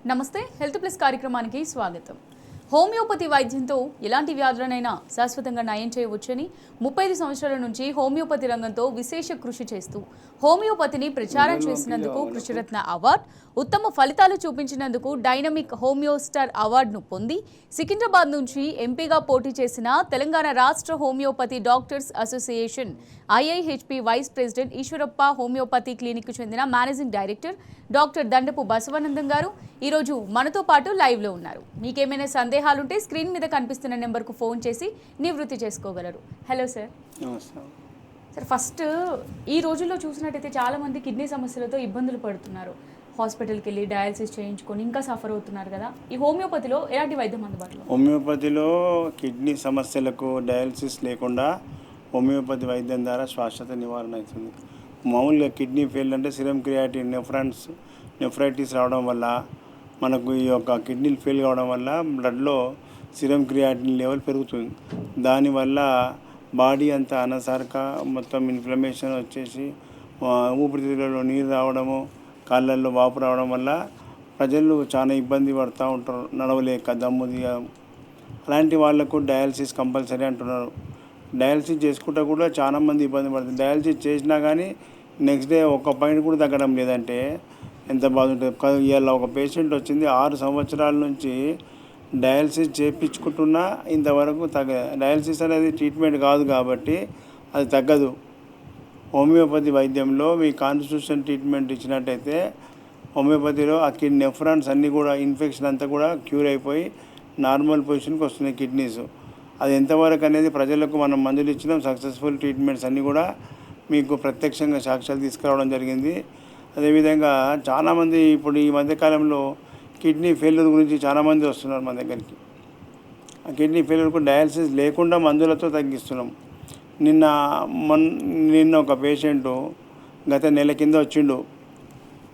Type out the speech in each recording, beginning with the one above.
నమస్తే health plus కార్యక్రమానికి స్వాగతం. హోమియోపతి వైద్యంతో ఎలాంటి వ్యాధులనైనా శాశ్వతంగా నయం చేయవచ్చని 35 సంవత్సరాల నుంచి హోమియోపతి రంగంతో విశేష కృషి చేస్తూ హోమియోపతిని ప్రచారం చేసినందుకు కృషిరత్న అవార్డు, ఉత్తమ ఫలితాలు చూపించినందుకు డైనమిక్ హోమియో స్టార్ అవార్డును పొంది సికింద్రాబాద్ నుంచి ఎంపీగా పోటీ చేసిన తెలంగాణ రాష్ట్ర homeopathy doctors association IIHP vice president Eshwarappa homeopathy క్లినిక్కు చెందిన managing director doctor Dandapu Basavanandam garu ఈరోజు మనతో పాటు లైవ్లో ఉన్నారు. మీకేమైనా సందేహాలుంటే స్క్రీన్ మీద కనిపిస్తున్న నెంబర్కు ఫోన్ చేసి నివృత్తి చేసుకోగలరు. Hello sir. సార్, ఫస్ట్ ఈ రోజుల్లో చూసినట్టయితే చాలామంది కిడ్నీ సమస్యలతో ఇబ్బందులు పడుతున్నారు. హాస్పిటల్కి వెళ్ళి డయాలసిస్ చేయించుకొని ఇంకా సఫర్ అవుతున్నారు కదా. ఈ హోమియోపతిలో ఎలాంటి వైద్యం అందుబాటులో? హోమియోపతిలో కిడ్నీ సమస్యలకు డయాలసిస్ లేకుండా హోమియోపతి వైద్యం ద్వారా శాశ్వత నివారణ అవుతుంది. మామూలుగా కిడ్నీ ఫెయిల్ అంటే సిరం క్రియాటిన్ నెఫ్రైటిస్ రావడం వల్ల మనకు ఈ యొక్క కిడ్నీలు ఫెయిల్ కావడం వల్ల బ్లడ్లో సిరం క్రియాటిన్ లెవెల్ పెరుగుతుంది. దానివల్ల బాడీ అంతా అనసారక మొత్తం ఇన్ఫ్లమేషన్ వచ్చేసి ఊపిరితిత్తులలో నీరు రావడము, కాళ్ళల్లో వాపు రావడం వల్ల ప్రజలు చాలా ఇబ్బంది పడుతూ ఉంటారు. నడవలేక దమ్ము దిగడం, అలాంటి వాళ్ళకు డయాలసిస్ కంపల్సరీ అంటున్నారు. డయాలసిస్ చేసుకుంటా కూడా చాలామంది ఇబ్బంది పడుతుంది. డయాలసిస్ చేసినా కానీ నెక్స్ట్ డే ఒక పాయింట్ కూడా తగ్గడం లేదంటే ఎంత బాధ ఉంటుంది. ఇవాళ ఒక పేషెంట్ వచ్చింది, 6 సంవత్సరాల నుంచి డయాలసిస్ చేయించుకుంటున్నా ఇంతవరకు డయాలసిస్ అనేది ట్రీట్మెంట్ కాదు కాబట్టి అది తగ్గదు. హోమియోపతి వైద్యంలో మీ కాన్స్టిట్యూషన్ ట్రీట్మెంట్ ఇచ్చినట్టయితే హోమియోపతిలో ఆ నెఫ్రాన్స్ అన్నీ కూడా ఇన్ఫెక్షన్ అంతా కూడా క్యూర్ అయిపోయి నార్మల్ పొజిషన్కి వస్తున్నాయి కిడ్నీస్. అది ఎంతవరకు అనేది ప్రజలకు మనం మందులు ఇచ్చినాం. సక్సెస్ఫుల్ ట్రీట్మెంట్స్ అన్నీ కూడా మీకు ప్రత్యక్షంగా సాక్ష్యాలు తీసుకురావడం జరిగింది. అదేవిధంగా చాలామంది ఇప్పుడు ఈ మధ్యకాలంలో కిడ్నీ ఫెయిల్యూర్ గురించి చాలామంది వస్తున్నారు మన దగ్గరికి. ఆ కిడ్నీ ఫెయిల్యూర్కు డయాలసిస్ లేకుండా మందులతో తగ్గిస్తున్నాం. నిన్న ఒక పేషెంటు గత నెల కింద వచ్చిండు.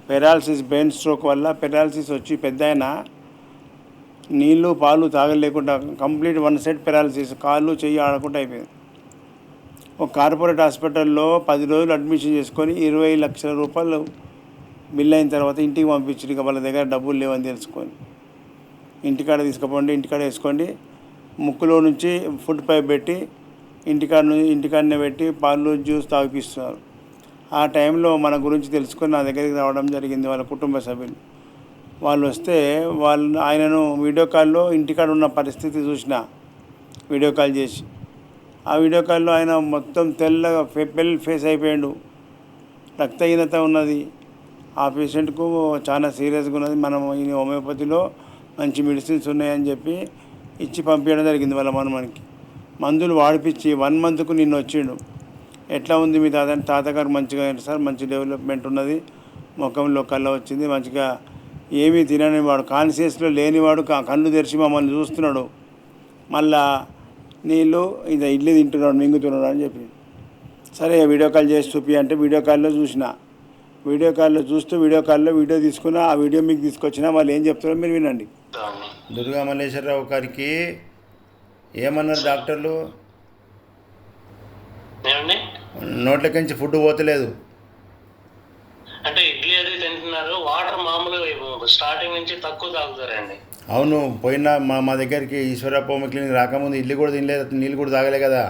పెరాలసిస్, బ్రెయిన్ స్ట్రోక్ వల్ల పెరాలసిస్ వచ్చి పెద్ద ఆయన నీళ్ళు పాలు తాగలేకుండా కంప్లీట్ 1 సైడ్ పెరాలసిస్, కాళ్ళు చెయ్యి ఆడకుండా అయిపోయింది. ఒక కార్పొరేట్ హాస్పిటల్లో 10 రోజులు అడ్మిషన్ చేసుకొని 20 లక్షల రూపాయలు బిల్ అయిన తర్వాత ఇంటికి పంపించి ఇక వాళ్ళ దగ్గర డబ్బులు లేవని తెలుసుకొని ఇంటికాడ తీసుకుపోండి, ఇంటికాడ వేసుకోండి, ముక్కులో నుంచి ఫుడ్ పైప్ పెట్టి ఇంటికాడనే పెట్టి పాలు జ్యూస్ తాగిపిస్తున్నారు. ఆ టైంలో మన గురించి తెలుసుకొని నా దగ్గరికి రావడం జరిగింది వాళ్ళ కుటుంబ సభ్యులు. వాళ్ళు వస్తే ఆయనను వీడియో కాల్లో ఇంటికాడ ఉన్న పరిస్థితి చూసిన, వీడియో కాల్ చేసి ఆ వీడియో కాల్లో ఆయన మొత్తం తెల్లగా ఫేస్ అయిపోయాడు. రక్తహీనత ఉన్నది. ఆ పేషెంట్కు చాలా సీరియస్గా ఉన్నది. మనం ఈ హోమియోపతిలో మంచి మెడిసిన్స్ ఉన్నాయని చెప్పి ఇచ్చి పంపించడం జరిగింది వాళ్ళ మనకి. మందులు వాడిపించి 1 మంత్కు నిన్న వచ్చిండు. ఎట్లా ఉంది మీ తాతగారు? మంచిగా సార్, మంచి డెవలప్మెంట్ ఉన్నది, ముఖంలో కళ్ళ వచ్చింది, మంచిగా ఏమీ తినని వాడు, కాన్షియస్లో లేనివాడు కళ్ళు తెరిచి మమ్మల్ని చూస్తున్నాడు, మళ్ళా నీళ్ళు ఇడ్లీ తింటున్నాడు, మింగుతున్నాడు అని చెప్పి. సరే వీడియో కాల్ చేసి చూపి అంటే వీడియో కాల్లో చూసిన. వీడియో కాల్లో చూస్తూ వీడియో తీసుకున్నా. ఆ వీడియో మీకు తీసుకొచ్చినా వాళ్ళు ఏం చెప్తారో మీరు వినండి. దుర్గా మల్లేశ్వరరావు గారికి ఏమన్నారు డాక్టర్లు? నోట్లకించి ఫుడ్ పోతలేదు అంటే ఇడ్లీ అది తింటున్నారు, వాటర్ మామూలుగా స్టార్టింగ్ నుంచి తక్కువ తాగుతారండి. అవును, పోయినా మా దగ్గరికి ఈశ్వరప్ప హోమియో క్లినిక్ రాకముందు ఇడ్లీ కూడా తినలేదు, నీళ్ళు కూడా తాగలే కదా.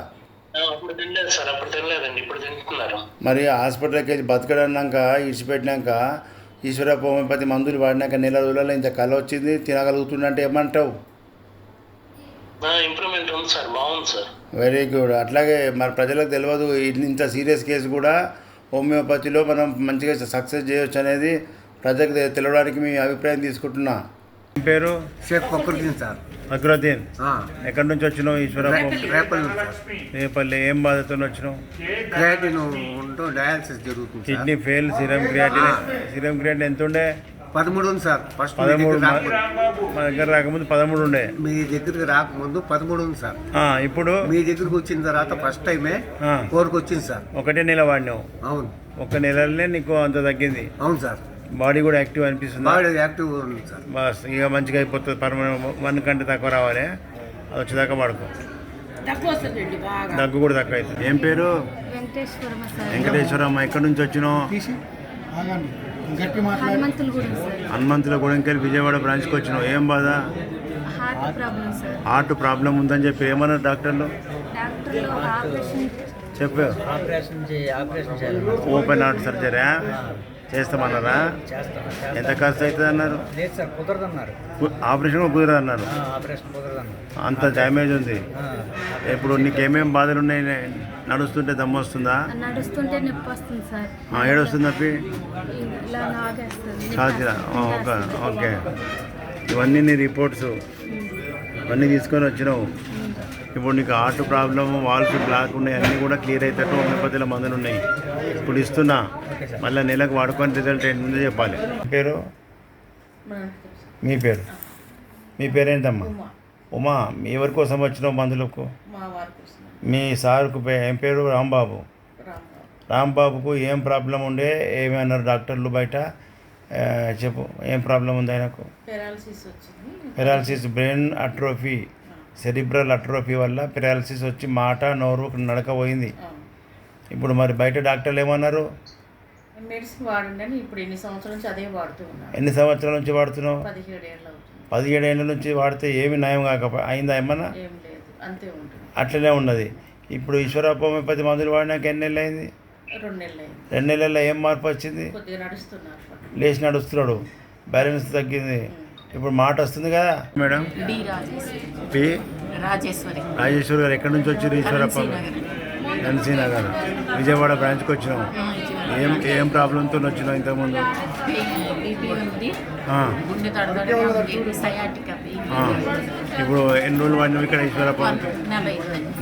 అప్పుడు తినలేదు సార్, అప్పుడు తినలేదండి, ఇప్పుడు తింటున్నారు. మరి హాస్పిటల్కి వెళ్ళి బతకడన్నాక ఇడిచిపెట్టినాక ఈశ్వరప్ప హోమియోపతి మందులు వాడినాక నెల రోజులలో ఇంత కళ వచ్చింది, తినగలుగుతుందంటే ఏమంటావు? ఇంప్రూవ్మెంట్ ఉంది సార్, బాగుంది సార్. Very good. అట్లాగే మరి ప్రజలకు తెలియదు ఇంత సీరియస్ కేసు కూడా హోమియోపతిలో మనం మంచిగా సక్సెస్ చేయొచ్చు అనేది ప్రజలకు తెలియడానికి మీ అభిప్రాయం తీసుకుంటున్నా. పేరు షేక్ ఫక్రుద్దీన్ సార్. ఫక్రుద్దీన్, ఎక్కడి నుంచి వచ్చినావు? రేపల్లి. ఏం బాధతో వచ్చినావు? క్రియాటిన్ డయాలసిస్ జరుగుతుంది. కిడ్నీ ఫెయిల్, సిరం క్రియాటిన్ ఎంత ఉండే? 13 ఉంది సార్. ఫస్ట్ 13. మా దగ్గర రాకముందు 13 ఉండే. మీ దగ్గరికి రాకముందు 13 ఉంది సార్. ఇప్పుడు మీ దగ్గరికి వచ్చిన తర్వాత ఫస్ట్ టైమే 4కి వచ్చింది సార్. ఒకటే నెల వాడినావు? అవును, 1 నెలలోనే నీకు అంత తగ్గింది. అవును సార్. బాడీ కూడా యాక్టివ్ అనిపిస్తుంది? బాడీ యాక్టివ్ ఉంది సార్. బస్ ఇక మంచిగా అయిపోతుంది. పర్మనెంట్ 1 కంటే తక్కువ రావాలి, అది వచ్చేదాకా పడుకో. దగ్గు కూడా తక్కువ అవుతుంది. ఏం పేరు? వెంకటేశ్వరమ్మ. ఎక్కడి నుంచి వచ్చినావు? హనుమంతులు కూడా సార్. హనుమంతుల గూడెంకెళ్ళి విజయవాడ బ్రాంచ్కి వచ్చినావు. ఏం బాధ? Heart problem sir. Heart problem ఉందని చెప్పి ఏమన్నారు డాక్టర్లు? డాక్టర్లు ఆపరేషన్ చెప్పావు. ఆపరేషన్ చేయాలి. ఓపెన్ హార్ట్ సర్జరీ చేస్తామన్నారా? ఎంత ఖర్చు అవుతుంది అన్నారు? లేదు సార్, కుదరదన్నారు. ఆపరేషన్ కుదరదు అన్నారు. ఆపరేషన్ కుదరదన్నారు. అంత డ్యామేజ్ ఉంది. ఇప్పుడు నీకు ఏమేమి బాధలు ఉన్నాయి? నడుస్తుంటే దమ్ము వస్తుందా? నడుస్తుంటే నొప్పి వస్తుంది సార్. ఏడొస్తుంది నొప్పి? ఇలా లాగేస్తుంది. ఛార్జీ ఓకే ఓకే. ఇవన్నీ నీ రిపోర్ట్స్ ఇవన్నీ తీసుకొని వచ్చినావు. ఇప్పుడు నీకు హార్ట్ ప్రాబ్లమ్, వాల్స్ బ్లాక్ ఉన్నాయి, అన్నీ కూడా క్లియర్ అవుతాయి. హోమియోపతిలో మందులు ఉన్నాయి ఇప్పుడు ఇస్తున్నా. మళ్ళీ నెలకు వాడుకొని రిజల్ట్ ఏంటో చెప్పాలి. పేరు? మీ పేరు? మీ పేరేంటమ్మా? ఉమా. మీ ఎవరి కోసం వచ్చినావు మందులకు? మీ సార్కు ఏం పేరు? రాంబాబు. రాంబాబుకు ఏం ప్రాబ్లం ఉండే? ఏమన్నారు డాక్టర్లు బయట? చెప్పు, ఏం ప్రాబ్లం ఉంది ఆయనకు? Paralysis, brain atrophy, cerebral atrophy వల్ల పెరాలసిస్ వచ్చి మాట నోరు నడక పోయింది. ఇప్పుడు మరి బయట డాక్టర్లు ఏమన్నారు? మెడిసిన్ వాడండి. ఇప్పుడు ఎన్ని సంవత్సరాల నుంచి అదే వాడుతూ ఉన్నాను. ఎన్ని సంవత్సరాల నుంచి వాడుతున్నావు? 17 ఏళ్ళు అవుతుంది. 17 ఏళ్ళ నుంచి వాడితే ఏమి నయం అయిందా ఏమన్నా? ఏం లేదు, అంతే ఉంటుంది. అట్లనే ఉన్నది. ఇప్పుడు ఈశ్వరప్ప హోమియోపతి మందులు వాడినాక ఎన్ని నెలలు అయింది? 2 నెలలు అయింది. 2 నెలల్లో ఏం మార్పు వచ్చింది? కొద్దిగా నడుస్తున్నారు. లేచి నడుస్తున్నాడు, బ్యాలెన్స్ తగ్గింది, ఇప్పుడు మాట వస్తుంది కదా. Madam D Rajeshwari. P Rajeshwari. Rajeshwari గారు ఎక్కడి నుంచి వచ్చారు? ఈశ్వరప్ప ఎన్సీ నగర్ విజయవాడ బ్రాంచ్కి వచ్చినాం. ఏం ప్రాబ్లంతో వచ్చినావు ఇంతకుముందు? బీపీ ఉంది, గుండె తడబడి ఉంది, సయాటికా ఇప్పుడు ఎన్ని రోజులు వాడినావు ఇక్కడ ఈశ్వరప్ప?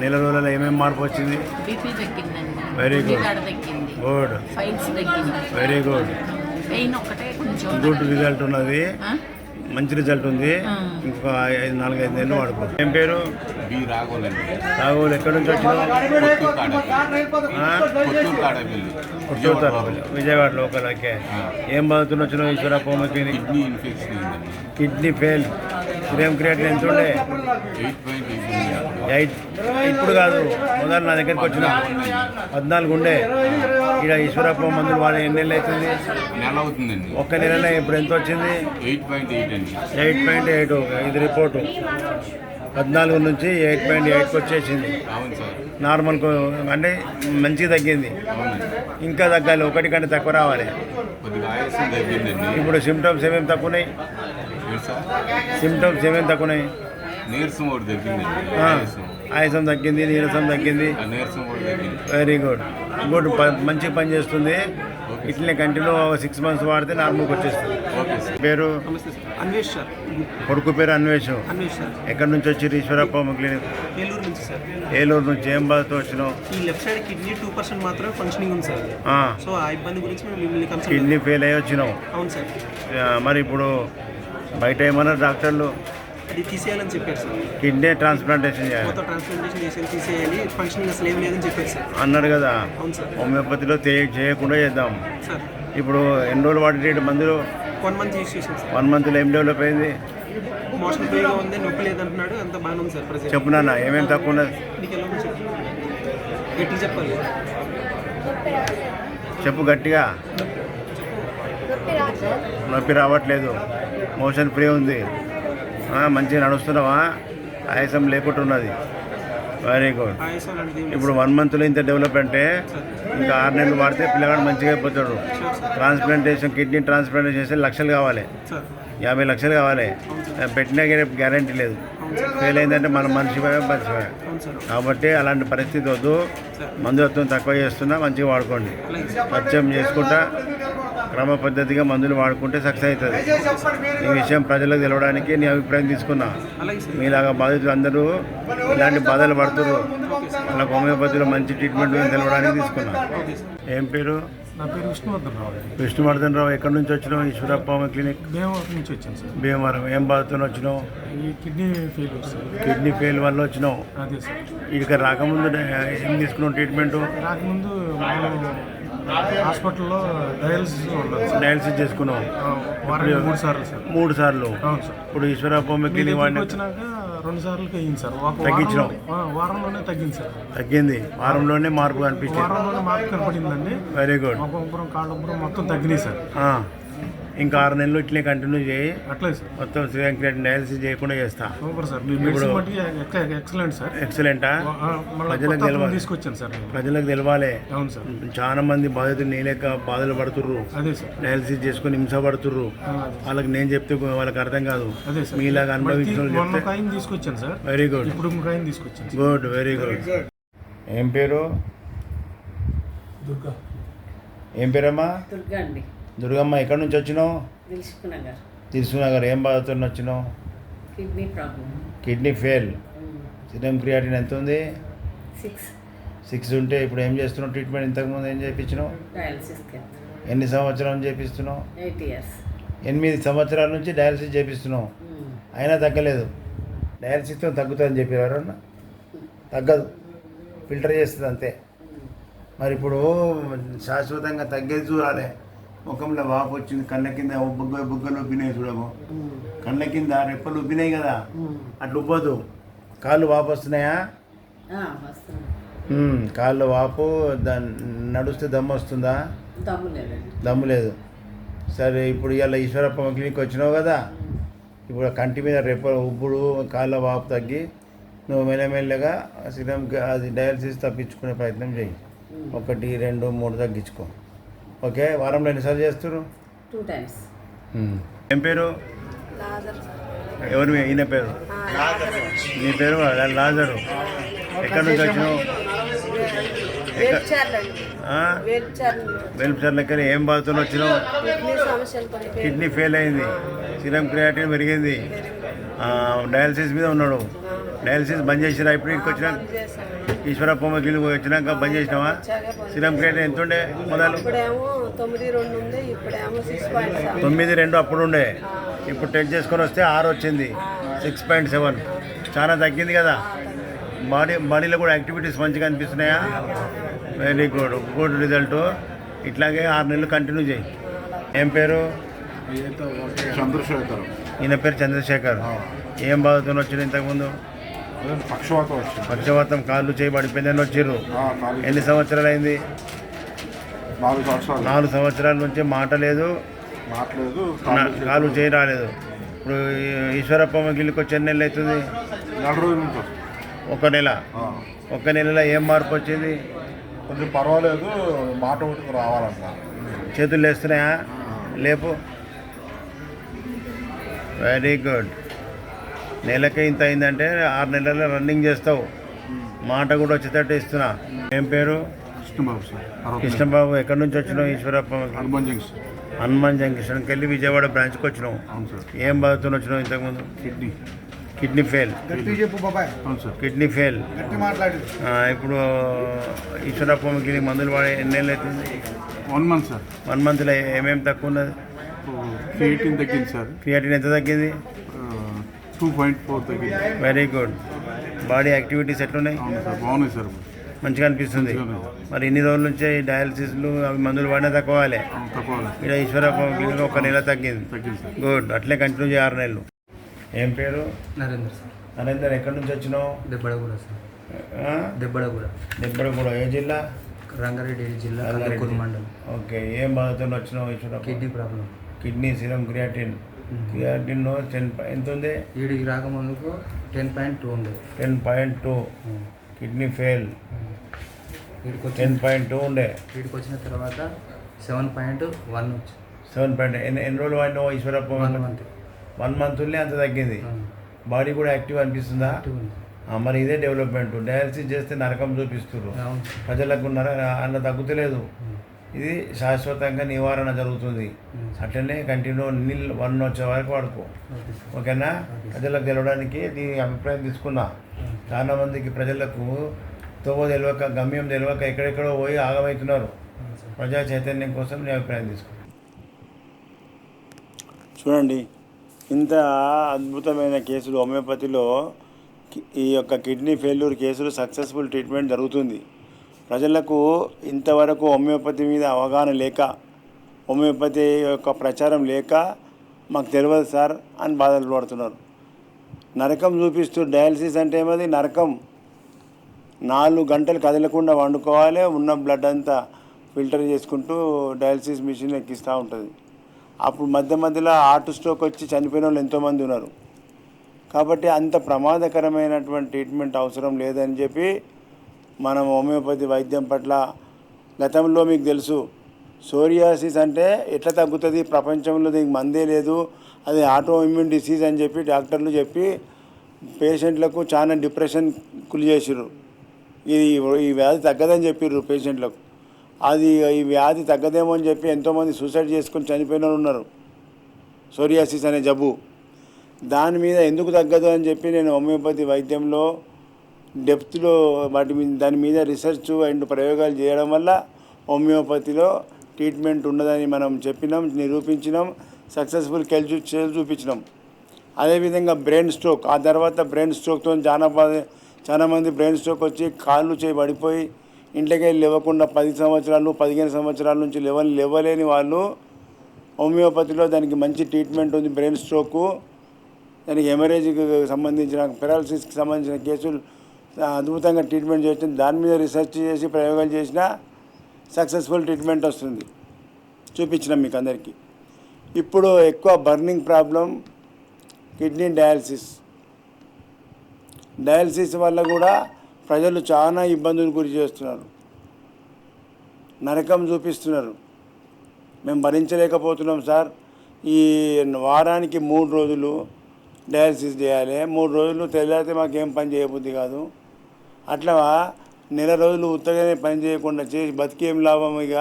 నెల రోజులలో ఏమేమి మార్పు వచ్చింది? బీపీ తగ్గిందండి. వెరీ గుడ్ తగ్గింది. గుడ్. ఫైల్స్ తగ్గింది. Very good. పెయిన్ ఒకటే కొంచెం గుడ్ రిజల్ట్ ఉన్నది. మంచి రిజల్ట్ ఉంది. ఇంకొక 4-5 నెలలు వాడుకో. ఏం పేరు? రాఘవులు. ఎక్కడి నుంచి వచ్చినావు? పుత్తూరు తాడపల్లి, విజయవాడ లోకల్. ఓకే. ఏం బాధతో వచ్చినావు Eeshwarappa homeo clinic? Kidney fail. Cerium creatine ఎంత ఉండే? 8. ఇప్పుడు కాదు, మొదలు నా దగ్గరికి వచ్చిన 14 ఉండే. ఇక్కడ ఈశ్వరప్ప మందులు వాడే ఎన్ని నెలలు అవుతుంది? నెల అవుతుందండి. ఒక్క నెలలో ఇప్పుడు ఎంత వచ్చింది? 8.8 అండి. 8.8. ఇది రిపోర్టు. 14 నుంచి 8.8కి వచ్చేసింది. అవును సార్. నార్మల్ అంటే మంచిగా తగ్గింది. ఇంకా తగ్గాలి, 1 కంటే తక్కువ రావాలి. కొద్దిగా ఆయాసం తగ్గిందండి. ఇప్పుడు సిమ్టమ్స్ ఏమేమి తక్కువన్నాయి? సిమ్టమ్స్ ఏమేమి తక్కువన్నాయి? నీరసం ఒకటి తగ్గిందండి. ఆయాసం తగ్గింది, నీరసం తగ్గింది. నీరసం ఒకటి తగ్గింది. Very good good. మంచి పని చేస్తుంది. ఇట్లనే కంటిన్యూ 6 మంత్స్ వాడితే నార్మల్కి వచ్చేస్తుంది. Okay sir. పేరు? అన్వేష్ సార్. కొడుకు పేరు అన్వేష్. అన్వేష్ సార్. ఎక్కడి నుంచి వచ్చి ఈశ్వరప్ప హోమియో క్లినిక్? ఏలూరు నుంచి సార్. ఏలూరు నుంచి. ఏం బాధతో వచ్చినావు? ఈ లెఫ్ట్ సైడ్ కిడ్నీ 2% మాత్రమే ఫంక్షనింగ్ ఉంది సార్. సో ఆ ఇబ్బంది గురించి మేము మిమ్మల్ని కన్సల్ట్. కిడ్నీ ఫెయిల్ అయ్యి వచ్చినావు. అవును సార్. మరి ఇప్పుడు బయట ఏమన్నా డాక్టర్లు? అది తీసేయాలని చెప్పారు సార్. కిడ్నీ ట్రాన్స్ప్లాంటేషన్ చేయాలి, మొత్తం ట్రాన్స్ప్లాంటేషన్ చేసి తీసేయాలి, ఫంక్షనింగ్ అసలు ఏం లేదని చెప్పారు సార్. అన్నారు కదా. అవును సార్. హోమియోపతిలో చేయకుండా చేద్దాం. సార్ ఇప్పుడు ఎన్ని రోజులు వాడి మందులు? 1 మంత్ యూస్ చేసాం సార్. 1 మంత్లో ఏం డెవలప్ అయింది? మోషన్ ఫ్రీగా ఉంది, నొప్పి లేదంటున్నాడు, అంత బాగానే ఉంది సార్. ప్రజెంట్ చెప్పు నాన్న, ఏమేమి తక్కువ ఉన్నది? నీకు ఎలా ఉంది చెప్పు, గట్టిగా చెప్పాలి. చెప్పు గట్టిగా. నొప్పి రావట్లేదు, మోషన్ ఫ్రీ ఉంది, మంచిగా నడుస్తున్నావా? ఆయాసం లేకుండా ఉన్నది. Very good. ఆయాసం లాంటిది ఏం లేదు. ఇప్పుడు 1 మంత్లో ఇంత డెవలప్ అంటే ఇంకా 6 నెలలు వాడితే పిల్లగాడు మంచిగా అయిపోతాడు. ట్రాన్స్ప్లాంటేషన్, కిడ్నీ ట్రాన్స్ప్లాంటేషన్ చేస్తే లక్షలు కావాలి, సార్ 50 లక్షలు కావాలి. పెట్టినా గ్యారంటీ లేదు. ఫెయిల్ అయిందంటే మనం మనిషిపోయా. అవును సార్. కాబట్టి అలాంటి పరిస్థితి వద్దు. మందులతో తక్కువ చేస్తున్నా, మంచిగా వాడుకోండి. పరిచయం చేసుకుంటా క్రమ పద్ధతిగా మందులు వాడుకుంటే సక్సెస్ అవుతుంది. ఈ విషయం ప్రజలకు తెలవడానికి నీ అభిప్రాయం తీసుకున్నా. అలాగే సార్. మీలాగా బాధితులు అందరూ ఇలాంటి బాధలు పడుతున్నారు, వాళ్ళకి హోమియోపతిలో మంచి ట్రీట్మెంట్ తెలవడానికి తీసుకున్నా. ఏం పేరు? నా పేరు విష్ణువర్ధన్ రావు. విష్ణువర్ధన్ రావు. ఎక్కడి నుంచి వచ్చినావు? ఈశ్వరప్ప హోమియో క్లినిక్ భీమవరం నుంచి వచ్చాను సార్. భీమవరం. ఏం బాధతో వచ్చినావు? ఈ kidney failure sir. Kidney fail వల్ల వచ్చినావు. అదే సార్. ఇక్కడ రాకముందు ఏం తీసుకున్నావు ట్రీట్మెంట్? రాకముందు హాస్పిటల్లో డయాలసిస్ ఉండదు సార్. డయాలసిస్ చేసుకున్నావు వారానికి 3 సార్లు సార్. 3 సార్లు. అవును సార్. ఇప్పుడు ఈశ్వరప్ప హోమియో క్లినిక్ వాడిన వచ్చినాక 2 సార్లకి అయ్యింది సార్. ఒక తగ్గించినావు? వారంలోనే తగ్గింది సార్. తగ్గింది, వారంలోనే మార్పు కనిపించింది. వారంలోనే మార్పు కనపడిందండి. Very good. ముఖంపురం కాళ్ళపురం మొత్తం తగ్గినాయి సార్. ఇంకా 6 నెలలు ఇట్లే కంటిన్యూ చేయి. అట్లే సార్. మొత్తం శ్రీలంక డయాలసిస్ చేయకుండా చేస్తా. Super sir. మీ మెడిసిన్ మట్టికి ఎక్సలెంట్ సార్. ఎక్సలెంటా? ప్రజలకు తెలవాలి, తీసుకొచ్చాను సార్ నేను. ప్రజలకు తెలవాలి. అవును సార్. చాలా మంది బాధితులు నేలేక బాధలు పడుతుర్రు, అదే సార్. డయాలసిస్ చేసుకుని హింస పడుతుర్రు. వాళ్ళకి నేను చెప్తే వాళ్ళకి అర్థం కాదు. అదే సార్. మీలాగా అనుభవించిన వాళ్ళు మొన్న చెప్తే. కాయిన్ తీసుకొచ్చాను సార్. Very good. ఇప్పుడు ఇంకొక కాయిన్ తీసుకొచ్చాను సార్. Good, very good. ఏం పేరు? దుర్గా. ఏం పేరమ్మా? దుర్గా అండి, దుర్గమ్మ. ఎక్కడి నుంచి వచ్చినావు? తెలుసుకున్నారు. తీసుకునగర్. ఏం బాధతో వచ్చినావు? Kidney problem. Kidney fail. Serum creatinine ఎంత ఉంది? 6 6 ఉంటే ఇప్పుడు ఏం చేస్తున్నావు? ట్రీట్మెంట్ ఇంతకుముందు ఏం చేయించినావు? డయాలసిస్ ఎన్ని సంవత్సరాల నుంచి చేపిస్తున్నావు? 8 years. 8 సంవత్సరాల నుంచి డయాలసిస్ చేపిస్తున్నావు, అయినా తగ్గలేదు. డయాలసిస్తో తగ్గుతుందని చెప్పారు ఎవరన్నా? తగ్గదు, ఫిల్టర్ చేస్తుంది అంతే. మరి ఇప్పుడు శాశ్వతంగా తగ్గేది చూడాలి. ముఖంలో వాపు వచ్చింది, కళ్ళ కింద బుగ్గలు ఉబ్బినాయి చూడము, కళ్ళ కింద రెప్పలు ఉబ్బినాయి కదా, అట్లా ఉబ్బదు. కాళ్ళు వాపు వస్తున్నాయా? కాళ్ళు వాపు. నడుస్తే దమ్ము వస్తుందా? దమ్ము లేదు. సరే, ఇప్పుడు ఇవాళ ఈశ్వరప్ప క్లినిక్ వచ్చినావు కదా, ఇప్పుడు కంటి మీద రెప్పలు ఉబ్బుడు, కాళ్ళ వాపు తగ్గి నువ్వు మెల్లమెల్లగా సిరమ్ అది డయాలసిస్ తప్పించుకునే ప్రయత్నం చేయి. 1, 2, 3 తగ్గించుకో. ఓకే. వారంలో ఎన్నిసార్లు చేస్తారు? 2 times. ఏం పేరు? ఎవరు? ఈయన పేరు? నీ పేరు? లాజరు. ఎక్కడి నుంచి వచ్చినావు? వెల్ఫేర్ లెక్క. ఏం బాధతో వచ్చినావు? కిడ్నీ ఫెయిల్ అయింది, సిరమ్ క్రియాటిన్ పెరిగింది, డయాలసిస్ మీద ఉన్నాడు. డయాలసిస్ బంద్ చేసిరా? ఇప్పుడు ఇంటికి వచ్చినా ఈశ్వరప్ప క్లినిక్ వచ్చినాక బంద్ చేసినావా? సిరమ్ క్రియాటిన్ ఎంత ఉండే మొదలు? 9.2 అప్పుడు ఉండే. ఇప్పుడు టెస్ట్ చేసుకొని వస్తే 6 వచ్చింది, 6.7. చాలా తగ్గింది కదా. బాడీలో కూడా యాక్టివిటీస్ మంచిగా అనిపిస్తున్నాయా? Very good, good result. ఇట్లాగే 6 నెలలు కంటిన్యూ చేయి. ఏం పేరు? చంద్రశేఖర్. ఈయన పేరు చంద్రశేఖర్. ఏం బాధతో వచ్చింది ఇంతకుముందు? పక్షవాతం వచ్చింది. పక్షవాతం, కాళ్ళు చేయబడిపోయిందని వచ్చిర్రు. ఎన్ని సంవత్సరాలు అయింది? 4 సంవత్సరాలు. 4 సంవత్సరాల నుంచి మాట లేదు, కాళ్ళు చేయి రాలేదు. ఇప్పుడు ఈశ్వరప్ప గిల్లికి వచ్చి ఎన్ని నెలలు అవుతుంది? 4 రోజుల నుంచి. 1 నెల. 1 నెలలో ఏం మార్పు వచ్చింది? కొంచెం పర్వాలేదు, మాట ఒకటి రావాలన్నారు. చేతులు లేస్తున్నాయా? లేపు. Very good. నెలకి ఇంత అయిందంటే 6 నెలల్లో రన్నింగ్ చేస్తావు. మాట కూడా వచ్చేటట్టు ఇస్తున్నా. ఏం పేరు? కృష్ణబాబు సార్. కృష్ణబాబు. ఎక్కడి నుంచి వచ్చినావు? ఈశ్వరప్ప. హనుమాన్ జంక్షన్. హనుమాన్ జంక్షన్కి వెళ్ళి విజయవాడ బ్రాంచ్కి వచ్చినావు. అవును సార్. ఏం బాధతో వచ్చినావు ఇంతకుముందు? Kidney fail. అవును సార్. Kidney fail. ఇప్పుడు ఈశ్వరప్ప క్లినిక్ మందులు వాడే ఎన్ని నెలలు అవుతుంది? 1 month సార్. 1 monthలో ఏమేమి తక్కువ ఉన్నది? క్రియాటిన్ తగ్గింది సార్. క్రియాటిన్ ఎంత తగ్గింది? 2.4 తగ్గింది. Very good. బాడీ యాక్టివిటీస్ ఎట్లున్నాయి? అవును సార్, బాగున్నాయి సార్. మంచిగా అనిపిస్తుంది. మరి ఇన్ని రోజుల నుంచి డయాలసిస్లు అవి మందులు వాడినా తక్కువాలి. ఇక్కడ ఈశ్వరప్ప క్లినిక్ 1 నెల తగ్గింది. గుడ్. అట్లే కంటిన్యూ చేయి 6 నెలలు. ఏం పేరు? నరేందర్ సార్. నరేందర్. ఎక్కడి నుంచి వచ్చినావు? దెబ్బడగూడ సార్. దెబ్బడగూడ. దెబ్బడగూడ. ఏ జిల్లా? రంగారెడ్డి జిల్లా, కల్లకూరు మండలం. ఓకే. ఏం బాధతో వచ్చినావు Eshwarappa? Kidney problem. Kidney serum creatinine. Creatinine 10 ఎంత ఉంది? వీడికి రాకముందుకు 10.2 ఉంది. 10.2. Kidney fail. వీడికి 10.2 ఉండే. వీడికి వచ్చిన తర్వాత 7.1 వచ్చి 7. ఎన్ని రోజులు వాడినావు ఈశ్వరప్ప? 1 month. 1 month అంత తగ్గింది. బాడీ కూడా యాక్టివ్ అనిపిస్తుందా? మరి ఇదే డెవలప్మెంట్. డయాలసిస్ చేస్తే నరకం చూపిస్తున్నారు ప్రజలకు. అన్న తగ్గుతలేదు. ఇది శాశ్వతంగా నివారణ జరుగుతుంది. అట్లనే కంటిన్యూ 1 వచ్చే వరకు వాడుకో. ఓకేనా? ప్రజలకు తెలవడానికి నీ అభిప్రాయం తీసుకున్నా. చాలా మందికి ప్రజలకు తోవ తెలియక, గమ్యం తెలియక ఎక్కడెక్కడో పోయి ఆగమవుతున్నారు. ప్రజా చైతన్యం కోసం నీ అభిప్రాయం తీసుకున్నా. చూడండి, ఇంత అద్భుతమైన కేసులు హోమియోపతిలో ఈ యొక్క కిడ్నీ ఫెయిల్యూర్ కేసులు సక్సెస్ఫుల్ ట్రీట్మెంట్ జరుగుతుంది. ప్రజలకు ఇంతవరకు హోమియోపతి మీద అవగాహన లేక, హోమియోపతి యొక్క ప్రచారం లేక మాకు తెలియదు సార్ అని బాధలు పడుతున్నారు. నరకం చూపిస్తూ డయాలసిస్ అంటే ఏమది నరకం. 4 గంటలు కదలకుండా వండుకోవాలి, ఉన్న బ్లడ్ అంతా ఫిల్టర్ చేసుకుంటూ డయాలసిస్ మిషన్ ఎక్కిస్తూ ఉంటుంది. అప్పుడు మధ్య మధ్యలో హార్ట్ స్ట్రోక్ వచ్చి చనిపోయిన వాళ్ళు ఎంతోమంది ఉన్నారు. కాబట్టి అంత ప్రమాదకరమైనటువంటి ట్రీట్మెంట్ అవసరం లేదని చెప్పి మనం హోమియోపతి వైద్యం పట్ల గతంలో మీకు తెలుసు సోరియాసిస్ అంటే ఎట్లా తగ్గుతుంది, ప్రపంచంలో దీనికి మందే లేదు, అది ఆటో ఇమ్యూన్ డిసీజ్ అని చెప్పి డాక్టర్లు చెప్పి పేషెంట్లకు చాలా డిప్రెషన్ గురి చేసిర్రు. ఈ వ్యాధి తగ్గదని చెప్పిర్రు పేషెంట్లకు. అది ఈ వ్యాధి తగ్గదేమో అని చెప్పి ఎంతోమంది సూసైడ్ చేసుకొని చనిపోయిన వాళ్ళు ఉన్నారు. సోరియాసిస్ అనే జబ్బు దాని మీద ఎందుకు తగ్గదు అని చెప్పి నేను హోమియోపతి వైద్యంలో డెప్త్లో దాని మీద రీసెర్చ్ అండ్ ప్రయోగాలు చేయడం వల్ల హోమియోపతిలో ట్రీట్మెంట్ ఉన్నదని మనం చెప్పినాం, నిరూపించినాం, సక్సెస్ఫుల్ కేసు చూపించినాం. అదేవిధంగా బ్రెయిన్ స్ట్రోక్, ఆ తర్వాత బ్రెయిన్ స్ట్రోక్తో చాలా మంది బ్రెయిన్ స్ట్రోక్ వచ్చి కాళ్ళు చేయి పడిపోయి ఇంట్లోకి వెళ్ళి లేవకుండా 10 సంవత్సరాలు 15 సంవత్సరాల నుంచి లేవలేని వాళ్ళు హోమియోపతిలో దానికి మంచి ట్రీట్మెంట్ ఉంది. బ్రెయిన్ స్ట్రోకు, దానికి హెమరేజ్కి సంబంధించిన పెరాలసిస్కి సంబంధించిన కేసులు అద్భుతంగా ట్రీట్మెంట్ చేసి దాని మీద రీసెర్చ్ చేసి ప్రయోగాలు చేసినా సక్సెస్ఫుల్ ట్రీట్మెంట్ వస్తుంది, చూపించినాం మీకు అందరికీ. ఇప్పుడు ఎక్కువ బర్నింగ్ ప్రాబ్లం కిడ్నీ డయాలసిస్ వల్ల కూడా ప్రజలు చాలా ఇబ్బందులు గురి చేస్తున్నారు, నరకం చూపిస్తున్నారు. మేము భరించలేకపోతున్నాం సార్. ఈ వారానికి 3 రోజులు డయాలసిస్ చేయాలి, 3 రోజులు తెల్లారితే మాకేం పని చేయబుద్ధి కాదు. అట్లా నెల రోజులు ఉత్తగానే పని చేయకుండా చేసి బతికేం లాభం? ఇక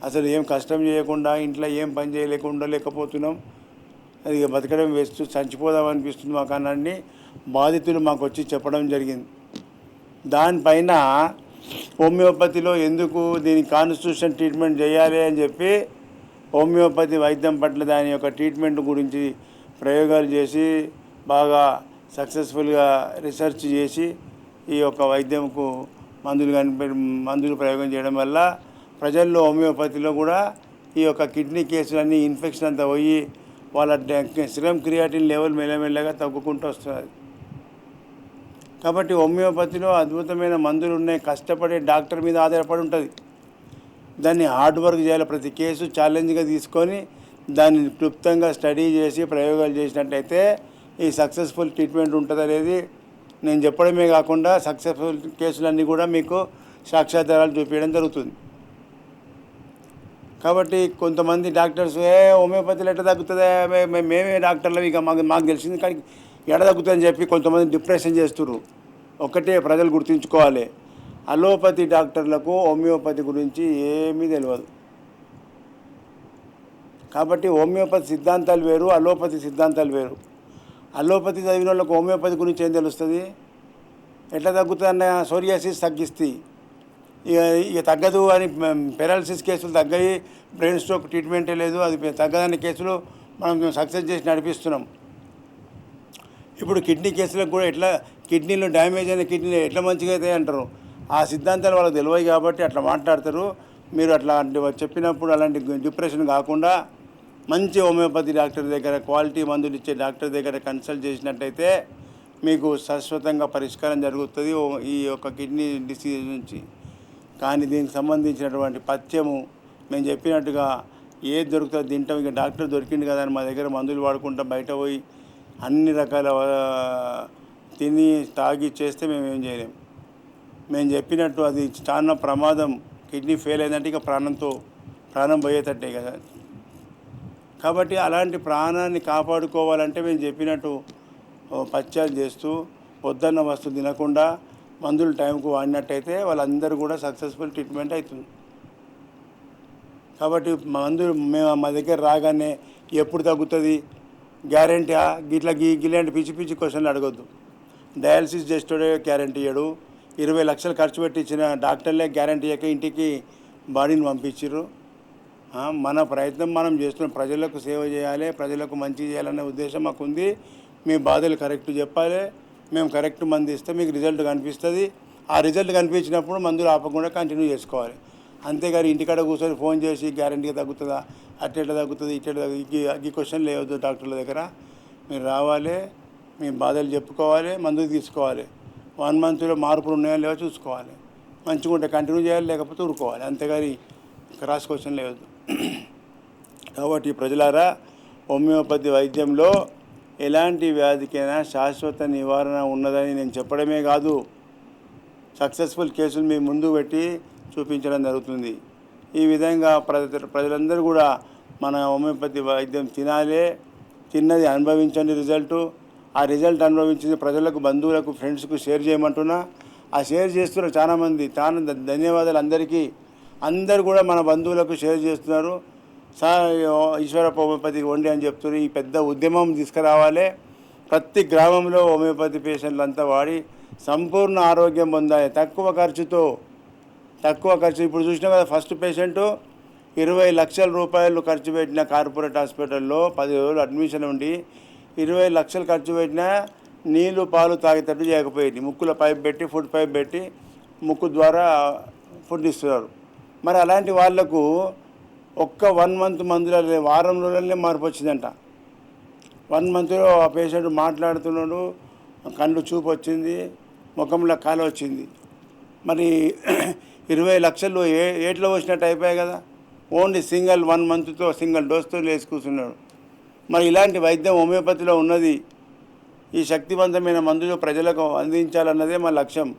అసలు ఏం కష్టం చేయకుండా ఇంట్లో ఏం పని చేయలేకుండా లేకపోతున్నాం. అది ఇక బతకడం వేస్తూ చచ్చిపోదాం అనిపిస్తుంది మాకు అన్నీ బాధితులు మాకు వచ్చి చెప్పడం జరిగింది. దానిపైన హోమియోపతిలో ఎందుకు దీని కాన్స్టిట్యూషన్ ట్రీట్మెంట్ చేయాలి అని చెప్పి హోమియోపతి వైద్యం పట్ల దాని యొక్క ట్రీట్మెంట్ గురించి ప్రయోగాలు చేసి బాగా సక్సెస్ఫుల్గా రీసెర్చ్ చేసి ఈ యొక్క వైద్యంకు మందులు ప్రయోగం చేయడం వల్ల ప్రజల్లో హోమియోపతిలో కూడా ఈ యొక్క కిడ్నీ కేసులన్నీ ఇన్ఫెక్షన్ అంతా పోయి వాళ్ళ సిరమ్ క్రియాటిన్ లెవెల్ మెల్లమెల్లగా తగ్గుకుంటూ వస్తుంది. కాబట్టి హోమియోపతిలో అద్భుతమైన మందులు ఉన్నాయి. కష్టపడే డాక్టర్ మీద ఆధారపడి ఉంటుంది. దాన్ని హార్డ్ వర్క్ చేయాలి. ప్రతి కేసు ఛాలెంజ్గా తీసుకొని దాన్ని క్లుప్తంగా స్టడీ చేసి ప్రయోగాలు చేసినట్టయితే ఈ సక్సెస్ఫుల్ ట్రీట్మెంట్ ఉంటుంది అనేది నేను చెప్పడమే కాకుండా సక్సెస్ఫుల్ కేసులన్నీ కూడా మీకు సాక్ష్యాధారాలు చూపించడం జరుగుతుంది. కాబట్టి కొంతమంది డాక్టర్స్ హోమియోపతిలో ఎట్లా తగ్గుతుందా, మేమే డాక్టర్లు ఇక మాకు తెలిసింది కానీ ఎడ తగ్గుతుందని చెప్పి కొంతమంది డిప్రెషన్ చేస్తున్నారు. ఒక్కటే ప్రజలు గుర్తుంచుకోవాలి, అలోపతి డాక్టర్లకు హోమియోపతి గురించి ఏమీ తెలియదు. కాబట్టి హోమియోపతి సిద్ధాంతాలు వేరు, అలోపతి సిద్ధాంతాలు వేరు. అలోపతి చదివిన వాళ్ళకు హోమియోపతి గురించి ఏం తెలుస్తుంది? ఎట్లా తగ్గుతుందన్న సోరియాసిస్ తగ్గిస్తాయి, ఇక తగ్గదు అని పెరాలసిస్ కేసులు తగ్గాయి, బ్రెయిన్ స్ట్రోక్ ట్రీట్మెంటే లేదు, అది తగ్గదన్న కేసులు మనం సక్సెస్ చేసి నడిపిస్తున్నాం. ఇప్పుడు కిడ్నీ కేసులకు కూడా ఎట్లా కిడ్నీలో డ్యామేజ్ అయిన కిడ్నీలు ఎట్లా మంచిగా అవుతాయి అంటారు. ఆ సిద్ధాంతాలు వాళ్ళకి తెలియదు కాబట్టి అట్లా మాట్లాడతారు. మీరు అట్లా చెప్పినప్పుడు అలాంటి డిప్రెషన్ కాకుండా మంచి హోమియోపతి డాక్టర్ దగ్గర, క్వాలిటీ మందులు ఇచ్చే డాక్టర్ దగ్గర కన్సల్ట్ చేసినట్టయితే మీకు శాశ్వతంగా పరిష్కారం జరుగుతుంది ఈ యొక్క కిడ్నీ డిసీజ్ నుంచి. కానీ దీనికి సంబంధించినటువంటి పథ్యము మేము చెప్పినట్టుగా ఏది దొరుకుతుందో తింటాం. ఇక డాక్టర్ దొరికింది కదా అని మా దగ్గర మందులు వాడుకుంటాం, బయట పోయి అన్ని రకాల తిని తాగి చేస్తే మేము ఏం చేయలేము. మేము చెప్పినట్టు అది చాలా ప్రమాదం. కిడ్నీ ఫెయిల్ అయిందంటే ఇక ప్రాణం పోయేటట్టే కదా. కాబట్టి అలాంటి ప్రాణాన్ని కాపాడుకోవాలంటే మేము చెప్పినట్టు పథ్యాలు చేస్తూ పొద్దున్న వస్తువు తినకుండా మందులు టైంకు వాడినట్టయితే వాళ్ళందరూ కూడా సక్సెస్ఫుల్ ట్రీట్మెంట్ అవుతుంది. కాబట్టి మందులు మేము మా దగ్గర రాగానే ఎప్పుడు తగ్గుతుంది గ్యారెంటీ గిలాంటి పిచ్చి క్వశ్చన్లు అడగొద్దు. Dialysis చేసేటోడే guarantee ఇయ్యడు. 20 లక్షలు ఖర్చు పెట్టి ఇచ్చిన డాక్టర్లే గ్యారెంటీ ఇయ్యక ఇంటికి బాడీని పంపించారు. మన ప్రయత్నం మనం చేస్తున్నాం, ప్రజలకు సేవ చేయాలి, ప్రజలకు మంచి చేయాలనే ఉద్దేశం మాకు ఉంది. మీ బాధలు కరెక్ట్ చెప్పాలి, మేము కరెక్ట్ మందు ఇస్తే మీకు రిజల్ట్ కనిపిస్తుంది. ఆ రిజల్ట్ కనిపించినప్పుడు మందులు ఆపకుండా కంటిన్యూ చేసుకోవాలి. అంతేగాని ఇంటికాడ కూర్చొని ఫోన్ చేసి గ్యారెంటీగా తగ్గుతుందా, అట్టెట్లా తగ్గుతుంది, ఇట్టెట్లా ఈ క్వశ్చన్ లేవద్దు. డాక్టర్ల దగ్గర మీరు రావాలి, మీ బాధలు చెప్పుకోవాలి, మందులు తీసుకోవాలి. 1 మంత్లో మార్పులు ఉన్నాయో లేవో చూసుకోవాలి. మంచిగా ఉంటే కంటిన్యూ చేయాలి, లేకపోతే ఊరుకోవాలి. అంతేగాని క్రాస్ క్వశ్చన్ లేదు. కాబట్టి ప్రజలారా, హోమియోపతి వైద్యంలో ఎలాంటి వ్యాధికైనా శాశ్వత నివారణ ఉన్నదని నేను చెప్పడమే కాదు, సక్సెస్ఫుల్ కేసులు మీ ముందు పెట్టి చూపించడం జరుగుతుంది. ఈ విధంగా ప్రజలందరూ కూడా మన హోమియోపతి వైద్యం తినాలి, తిన్నది అనుభవించండి. ఆ రిజల్ట్ అనుభవించింది ప్రజలకు, బంధువులకు, ఫ్రెండ్స్కు షేర్ చేయమంటున్నా. ఆ షేర్ చేస్తున్నారు చాలామంది. చాలా ధన్యవాదాలు అందరికీ. అందరూ కూడా మన బంధువులకు షేర్ చేస్తున్నారు. సార్ ఈశ్వరప్ప హోమియోపతికి వండి అని చెప్తున్నారు. ఈ పెద్ద ఉద్యమం తీసుకురావాలి. ప్రతి గ్రామంలో హోమియోపతి పేషెంట్లు అంతా వాడి సంపూర్ణ ఆరోగ్యం పొందాలి. తక్కువ ఖర్చు. ఇప్పుడు చూసినా కదా, ఫస్ట్ పేషెంటు 20 లక్షల రూపాయలు ఖర్చు పెట్టిన కార్పొరేట్ హాస్పిటల్లో 10 రోజులు అడ్మిషన్ ఉండి 20 లక్షలు ఖర్చు పెట్టినా నీళ్ళు పాలు తాగేటట్టు చేయకపోయింది. ముక్కులో పైప్ పెట్టి, ఫుడ్ పైప్ పెట్టి ముక్కు ద్వారా ఫుడ్ ఇస్తున్నారు. మరి అలాంటి వాళ్లకు ఒక్క 1 మంత్ మందుల వారం రోజులనే మార్పు వచ్చిందంట. 1 మంత్లో ఆ పేషెంట్ మాట్లాడుతున్నాడు, కళ్ళు చూపు వచ్చింది, ముఖంలో కాలు వచ్చింది. మరి 20 లక్షలు ఏట్లో వచ్చినట్టు అయిపోయాయి కదా. ఓన్లీ 1 మంత్తో సింగిల్ డోస్తో లేచి కూర్చున్నాడు. మరి ఇలాంటి వైద్యం హోమియోపతిలో ఉన్నది. ఈ శక్తివంతమైన మందులు ప్రజలకు అందించాలన్నదే మా లక్ష్యం.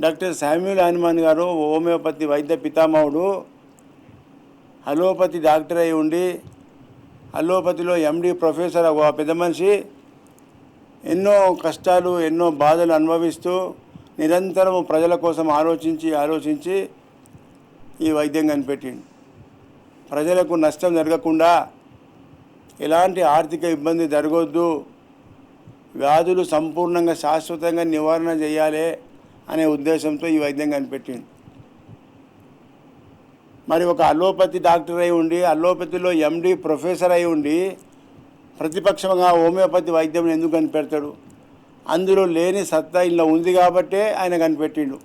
డాక్టర్ శామ్యూల్ హనుమాన్ గారు హోమియోపతి వైద్య పితామహుడు. అలోపతి డాక్టర్ అయి ఉండి అలోపతిలో ఎండి ప్రొఫెసర్ ఒక పెద్ద మనిషి. ఎన్నో కష్టాలు, ఎన్నో బాధలు అనుభవిస్తూ నిరంతరం ప్రజల కోసం ఆలోచించి ఈ వైద్యం కనిపెట్టిండు. ప్రజలకు నష్టం జరగకుండా, ఎలాంటి ఆర్థిక ఇబ్బంది జరగొద్దు, వ్యాధులు సంపూర్ణంగా శాశ్వతంగా నివారణ చేయాలి అనే ఉద్దేశంతో ఈ వైద్యం కనిపెట్టిండు. మరి ఒక అలోపతి డాక్టర్ అయి ఉండి, అలోపతిలో ఎండి ప్రొఫెసర్ అయి ఉండి ప్రతిపక్షంగా హోమియోపతి వైద్యం ఎందుకు కనిపెడతాడు? అందులో లేని సత్తా ఇలా ఉంది కాబట్టే ఆయన కనిపెట్టిండు.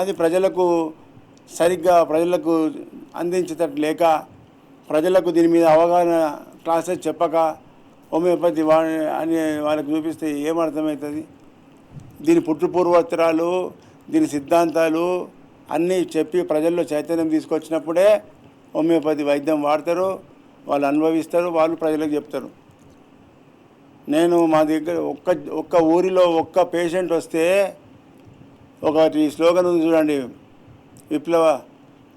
అది ప్రజలకు అందించేటట్టు లేక, ప్రజలకు దీని మీద అవగాహన క్లాసెస్ చెప్పక హోమియోపతి అని వాళ్ళకి చూపిస్తే ఏమర్థమవుతుంది? దీని పుట్టుపూర్వోత్తరాలు, దీని సిద్ధాంతాలు అన్నీ చెప్పి ప్రజల్లో చైతన్యం తీసుకొచ్చినప్పుడే హోమియోపతి వైద్యం వాడతారు, వాళ్ళు అనుభవిస్తారు, వాళ్ళు ప్రజలకు చెప్తారు. నేను మా దగ్గర ఒక్క ఊరిలో ఒక్క పేషెంట్ వస్తే ఒకటి స్లోగన్ ఉంది చూడండి,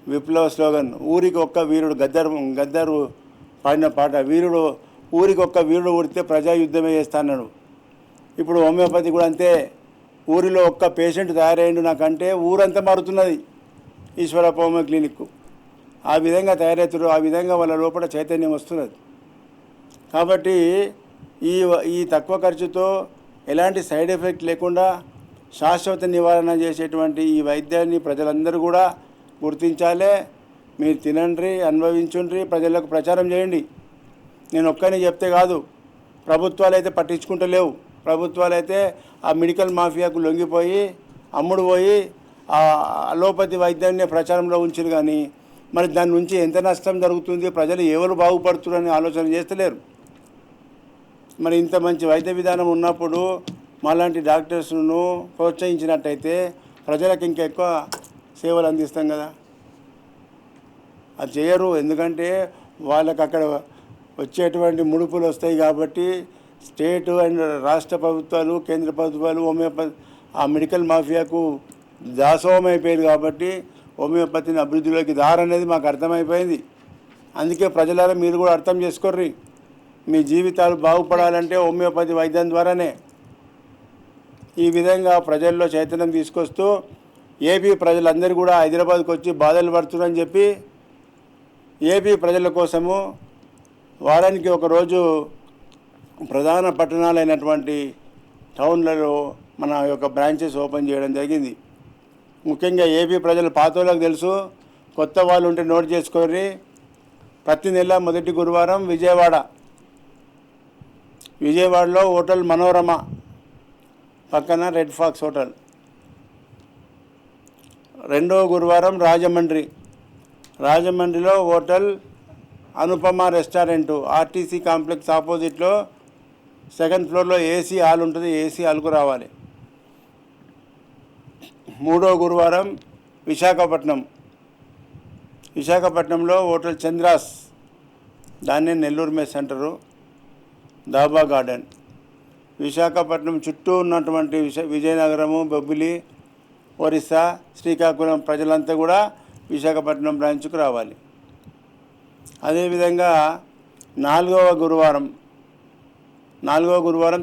విప్లవ స్లోగన్. ఊరికి ఒక్క వీరుడు, గద్దరు పాడిన పాట. ఊరికి ఒక్క వీరుడు ఉడితే ప్రజాయుద్ధమే చేస్తాడు. ఇప్పుడు హోమియోపతి కూడా అంతే. ఊరిలో ఒక్క పేషెంట్ తయారయ్యిండు నాకంటే ఊరంతా మారుతున్నది ఈశ్వరప్ప హోమియో క్లినిక్. ఆ విధంగా తయారవుతారు, ఆ విధంగా వాళ్ళ లోపల చైతన్యం వస్తున్నది. కాబట్టి ఈ తక్కువ ఖర్చుతో ఎలాంటి సైడ్ ఎఫెక్ట్ లేకుండా శాశ్వత నివారణ చేసేటువంటి ఈ వైద్యాన్ని ప్రజలందరూ కూడా గుర్తించాలి. మీరు తినండి, అనుభవించుండ్రి, ప్రజలకు ప్రచారం చేయండి. నేను ఒక్కనే చెప్తే కాదు, ప్రభుత్వాలు అయితే పట్టించుకుంటలేవు. ప్రభుత్వాలు అయితే ఆ మెడికల్ మాఫియాకు లొంగిపోయి అమ్ముడుపోయి ఆ అలోపతి వైద్యాన్ని ప్రచారంలో ఉంచారు. కానీ మరి దాని నుంచి ఎంత నష్టం జరుగుతుంది, ప్రజలు ఎవరు బాగుపడుతున్నారని ఆలోచన చేస్తలేరు. మరి ఇంత మంచి వైద్య విధానం ఉన్నప్పుడు మాలాంటి డాక్టర్స్ను ప్రోత్సహించినట్టయితే ప్రజలకు ఇంకా ఎక్కువ సేవలు అందిస్తాం కదా. అది చేయరు. ఎందుకంటే వాళ్ళకి అక్కడ వచ్చేటువంటి ముడుపులు వస్తాయి కాబట్టి స్టేట్ అండ్ రాష్ట్ర ప్రభుత్వాలు, కేంద్ర ప్రభుత్వాలు హోమియోపతి ఆ మెడికల్ మాఫియాకు దాసోహం అయిపోయింది. కాబట్టి హోమియోపతిని అభివృద్ధిలోకి దారనేది మాకు అర్థమైపోయింది. అందుకే ప్రజలారా మీరు కూడా అర్థం చేసుకోర్రి. మీ జీవితాలు బాగుపడాలంటే హోమియోపతి వైద్యం ద్వారానే. ఈ విధంగా ప్రజల్లో చైతన్యం తీసుకొస్తూ ఏపీ ప్రజలందరూ కూడా హైదరాబాద్కి వచ్చి బాధలు పడుతున్నారని చెప్పి ఏపీ ప్రజల కోసము వారానికి ఒకరోజు ప్రధాన పట్టణాలైనటువంటి టౌన్లలో మన యొక్క బ్రాంచెస్ ఓపెన్ చేయడం జరిగింది. ముఖ్యంగా ఏపీ ప్రజలు పాతోళ్ళకు తెలుసు, కొత్త వాళ్ళు ఉంటే నోట్ చేసుకోర్రి. ప్రతి నెల మొదటి గురువారం విజయవాడలో హోటల్ మనోరమ పక్కన రెడ్ ఫాక్స్ హోటల్. రెండవ గురువారం రాజమండ్రిలో hotel Anupama restaurant RTC complex ఆపోజిట్లో సెకండ్ ఫ్లోర్లో ఏసీ హాల్ ఉంటుంది, ఏసీ హాల్కు రావాలి. 3వ గురువారం విశాఖపట్నంలో హోటల్ చంద్రాస్, దాన్నే నెల్లూరు మెస్ అంటారు, దాబా గార్డెన్. విశాఖపట్నం చుట్టూ ఉన్నటువంటి విజయనగరము, బొబ్బిలి, ఒరిస్సా, శ్రీకాకుళం ప్రజలంతా కూడా విశాఖపట్నం బ్రాంచ్కు రావాలి. అదేవిధంగా 4వ గురువారం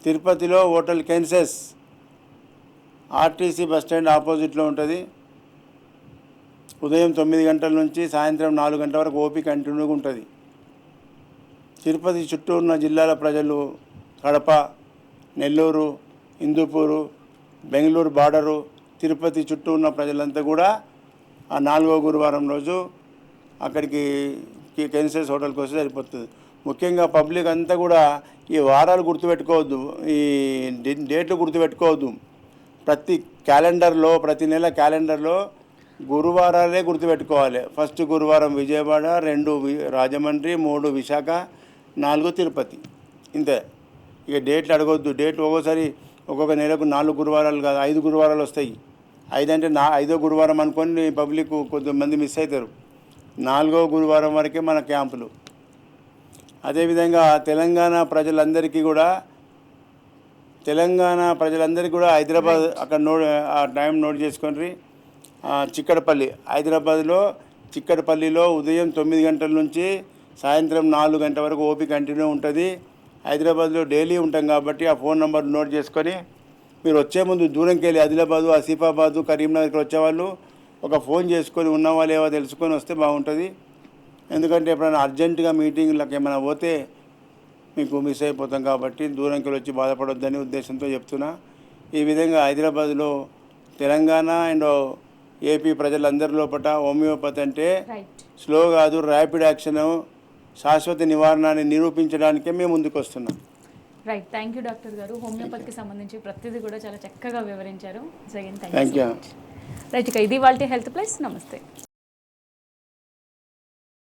తిరుపతిలో హోటల్ కెన్సెస్ ఆర్టీసీ బస్టాండ్ ఆపోజిట్లో ఉంటుంది. ఉదయం 9 గంటల నుంచి సాయంత్రం 4 గంటల వరకు ఓపీ కంటిన్యూగా ఉంటుంది. తిరుపతి చుట్టూ ఉన్న జిల్లాల ప్రజలు, కడప, నెల్లూరు, హిందూపూరు, బెంగళూరు బార్డరు, తిరుపతి చుట్టూ ఉన్న ప్రజలంతా కూడా ఆ 4వ గురువారం రోజు అక్కడికి కెన్సెస్ హోటల్కి వస్తే సరిపోతుంది. ముఖ్యంగా పబ్లిక్ అంతా కూడా ఈ వారాలు గుర్తుపెట్టుకోవద్దు, ఈ డేట్లు గుర్తుపెట్టుకోవద్దు. ప్రతి నెల క్యాలెండర్లో గురువారాలే గుర్తుపెట్టుకోవాలి. ఫస్ట్ గురువారం విజయవాడ, 2 రాజమండ్రి, 3 విశాఖ, 4 తిరుపతి. ఇంతే. ఇక డేట్లు అడగొద్దు. డేట్లు ఒక్కొక్క నెలకు 4 గురువారాలు కాదు, 5 గురువారాలు వస్తాయి. 5 అంటే 5వ గురువారం అనుకొని పబ్లిక్ కొంతమంది మిస్ అవుతారు. 4వ గురువారం వరకే మన క్యాంపులు. అదేవిధంగా తెలంగాణ ప్రజలందరికీ కూడా హైదరాబాద్ అక్కడ ఆ టైం నోట్ చేసుకొని చిక్కడపల్లి, హైదరాబాద్లో చిక్కడపల్లిలో ఉదయం 9 గంటల నుంచి సాయంత్రం 4 గంటల వరకు ఓపీ కంటిన్యూ ఉంటుంది. హైదరాబాద్లో డైలీ ఉంటాం కాబట్టి ఆ ఫోన్ నెంబర్ నోట్ చేసుకొని మీరు వచ్చే ముందు దూరంకి వెళ్ళి ఆదిలాబాదు, ఆసిఫాబాదు, కరీంనగర్కి వచ్చేవాళ్ళు ఒక ఫోన్ చేసుకొని ఉన్నవాళ్ళు ఏవో తెలుసుకొని వస్తే బాగుంటుంది. ఎందుకంటే ఎప్పుడైనా అర్జెంటుగా మీటింగ్లకు ఏమైనా పోతే మీకు మిస్ అయిపోతాం కాబట్టి దూరంకి వచ్చి బాధపడొద్దని ఉద్దేశంతో చెప్తున్నా. ఈ విధంగా హైదరాబాద్లో తెలంగాణ అండ్ ఏపీ ప్రజలందరి లోపల హోమియోపతి అంటే స్లో కాదు, ర్యాపిడ్ యాక్షన్, శాశ్వత నివారణని నిరూపించడానికే మేము ముందుకు వస్తున్నాం. రైట్. థ్యాంక్ యూ డాక్టర్ గారు. హోమియోపతికి సంబంధించి ప్రతిదీ కూడా చాలా చక్కగా వివరించారు. Thank you. రైట్. ఇక ఇది వాళ్ళ హెల్త్ ప్లస్. నమస్తే.